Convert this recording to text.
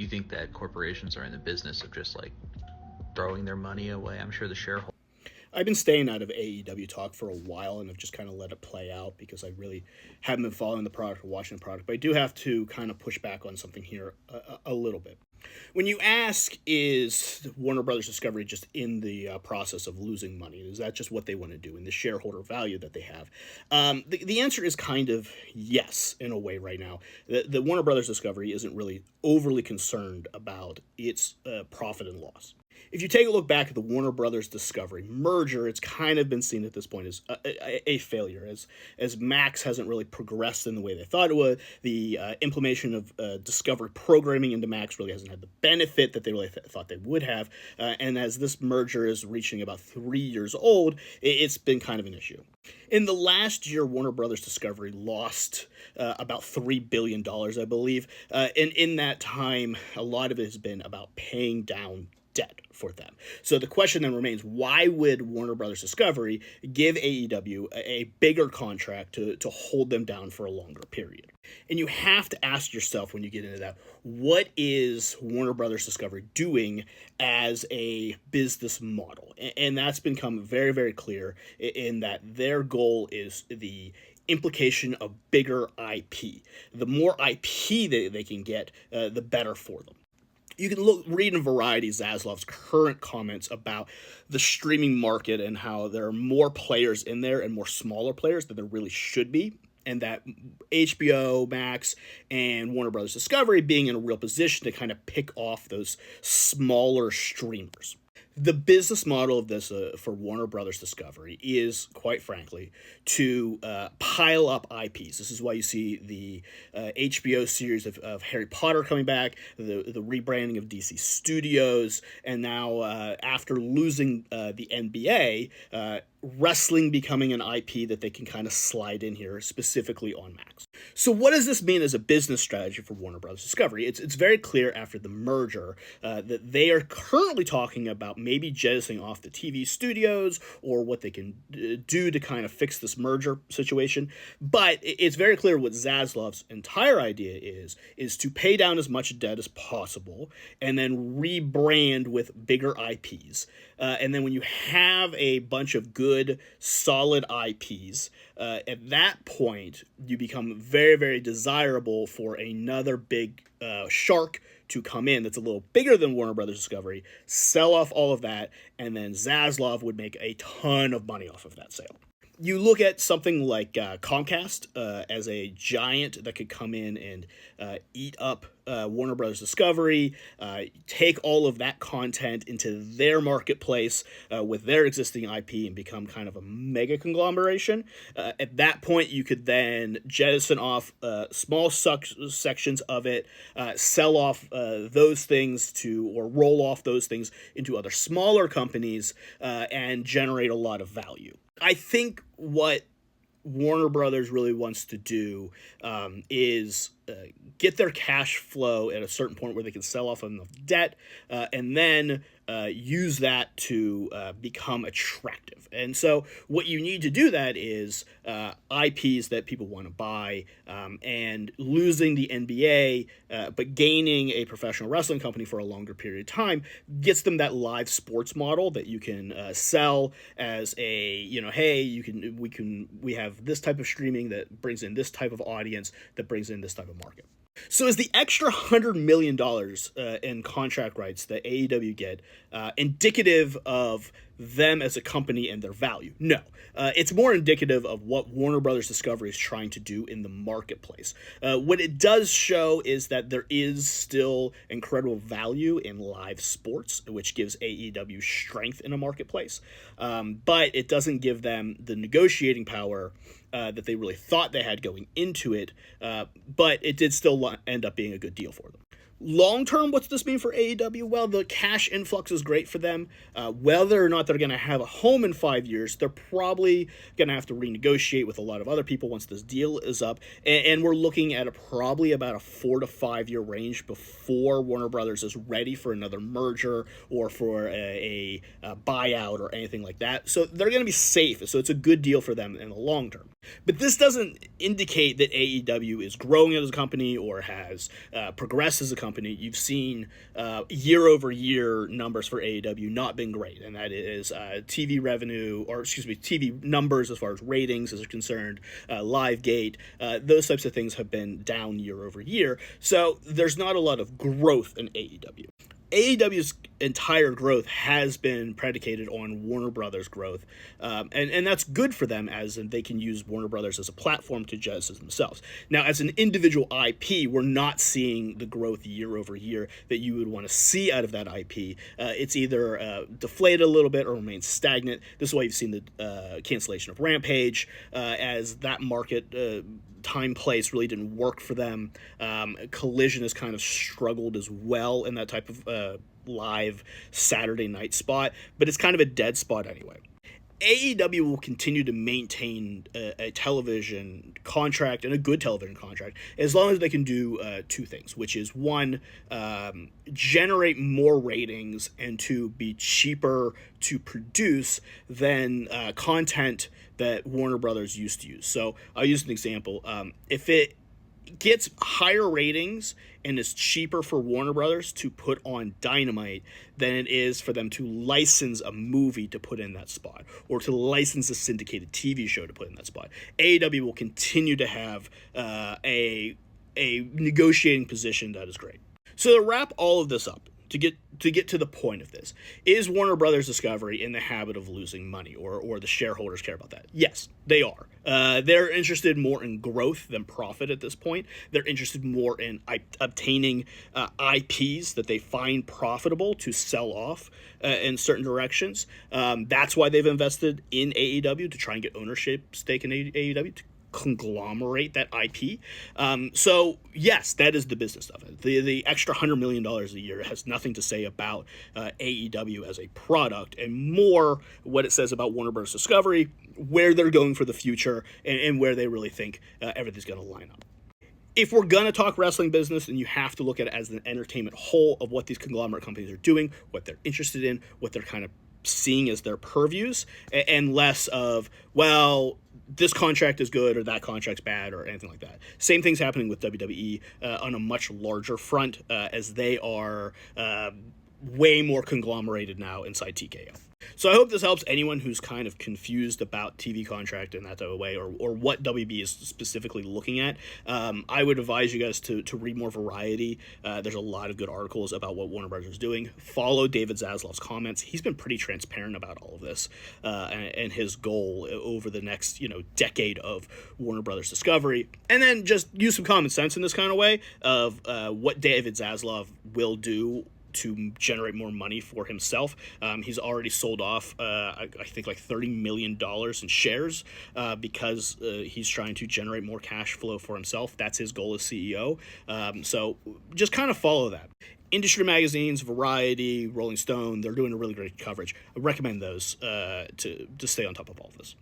You think that corporations are in the business of just like throwing their money away? I'm sure the shareholders. I've been staying out of AEW talk for a while and have just kind of let it play out because I really haven't been following the product or watching the product. But I do have to kind of push back on something here a little bit. When you ask, is Warner Brothers Discovery just in the process of losing money? Is that just what they want to do in the shareholder value that they have? The answer is kind of yes, in a way, right now. The Warner Brothers Discovery isn't really overly concerned about its profit and loss. If you take a look back at the Warner Brothers Discovery merger, it's kind of been seen at this point as a failure, as Max hasn't really progressed in the way they thought it would. The implementation of Discovery programming into Max really hasn't had the benefit that they really thought they would have. And as this merger is reaching about 3 years old, it's been kind of an issue. In the last year, Warner Brothers Discovery lost about $3 billion, I believe. And in that time, a lot of it has been about paying down debt for them. So the question then remains, why would Warner Brothers Discovery give AEW a bigger contract to hold them down for a longer period? And you have to ask yourself when you get into that, what is Warner Brothers Discovery doing as a business model? And that's become very, very clear in that their goal is the implication of bigger IP. The more IP they can get, the better for them. You can read in Variety Zaslav's current comments about the streaming market and how there are more players in there and more smaller players than there really should be, and that HBO Max and Warner Brothers Discovery being in a real position to kind of pick off those smaller streamers. The business model of this for Warner Brothers Discovery is, quite frankly, to pile up IPs. This is why you see the HBO series of Harry Potter coming back, the rebranding of DC Studios, and now after losing the NBA, wrestling becoming an IP that they can kind of slide in here, specifically on Max. So what does this mean as a business strategy for Warner Brothers Discovery? It's very clear after the merger that they are currently talking about maybe jettisoning off the TV studios or what they can do to kind of fix this merger situation. But it's very clear what Zaslav's entire idea is to pay down as much debt as possible and then rebrand with bigger IPs. And then when you have a bunch of good, solid IPs, at that point, you become very, very desirable for another big shark to come in that's a little bigger than Warner Brothers Discovery, sell off all of that, and then Zaslav would make a ton of money off of that sale. You look at something like Comcast as a giant that could come in and eat up Warner Brothers Discovery, take all of that content into their marketplace with their existing IP and become kind of a mega conglomeration. At that point, you could then jettison off small sections of it, sell off those things or roll off those things into other smaller companies and generate a lot of value. I think what Warner Brothers really wants to do is get their cash flow at a certain point where they can sell off enough debt and then use that to become attractive. And so what you need to do that is IPs that people want to buy and losing the NBA but gaining a professional wrestling company for a longer period of time gets them that live sports model that you can sell as a, hey, we have this type of streaming that brings in this type of audience that brings in this type of market. So is the extra $100 million in contract rights that AEW get indicative of them as a company and their value? No. It's more indicative of what Warner Brothers Discovery is trying to do in the marketplace. What it does show is that there is still incredible value in live sports, which gives AEW strength in a marketplace. But it doesn't give them the negotiating power that they really thought they had going into it, but it did still end up being a good deal for them. Long term, what's this mean for AEW? Well, the cash influx is great for them. Whether or not they're going to have a home in 5 years, they're probably going to have to renegotiate with a lot of other people once this deal is up. And we're looking at probably about a 4 to 5 year range before Warner Brothers is ready for another merger or for a buyout or anything like that. So they're going to be safe. So it's a good deal for them in the long term. But this doesn't indicate that AEW is growing as a company or has progressed as a company. You've seen year over year numbers for AEW not been great, and that is TV revenue, or excuse me, TV numbers as far as ratings is concerned, live gate, those types of things have been down year over year. So there's not a lot of growth in AEW. AEW's entire growth has been predicated on Warner Brothers growth, and that's good for them, as in they can use Warner Brothers as a platform to jettison themselves. Now, as an individual IP, we're not seeing the growth year over year that you would want to see out of that IP. It's either deflated a little bit or remains stagnant. This is why you've seen the cancellation of Rampage, as that market time place really didn't work for them. Collision has kind of struggled as well in that type of live Saturday night spot, but it's kind of a dead spot anyway. AEW will continue to maintain a television contract, and a good television contract, as long as they can do two things, which is one, generate more ratings, and two, be cheaper to produce than content that Warner Brothers used to use. So I'll use an example. If it gets higher ratings and is cheaper for Warner Brothers to put on Dynamite than it is for them to license a movie to put in that spot, or to license a syndicated TV show to put in that spot, AEW will continue to have a negotiating position that is great. So to wrap all of this up, to get to the point of this, is Warner Brothers Discovery in the habit of losing money, or the shareholders care about that? Yes, they are. They're interested more in growth than profit at this point. They're interested more in obtaining IPs that they find profitable to sell off in certain directions. That's why they've invested in AEW, to try and get ownership stake in AEW, to conglomerate that IP. So yes, that is the business of it. The extra $100 million a year has nothing to say about AEW as a product, and more what it says about Warner Bros. Discovery, where they're going for the future, and where they really think everything's going to line up. If we're going to talk wrestling business, then you have to look at it as an entertainment whole of what these conglomerate companies are doing, what they're interested in, what they're kind of seeing as their purviews, and less of, well, this contract is good or that contract's bad or anything like that. Same thing's happening with WWE on a much larger front, as they are way more conglomerated now inside TKO. So I hope this helps anyone who's kind of confused about TV contract in that type of way, or what WB is specifically looking at. I would advise you guys to read more Variety. There's a lot of good articles about what Warner Bros. Is doing. Follow David Zaslav's comments. He's been pretty transparent about all of this, and his goal over the next decade of Warner Bros. Discovery. And then just use some common sense in this kind of way of what David Zaslav will do to generate more money for himself. He's already sold off, I think, like $30 million in shares because he's trying to generate more cash flow for himself. That's his goal as CEO. So just kind of follow that. Industry magazines, Variety, Rolling Stone, they're doing a really great coverage. I recommend those to stay on top of all of this.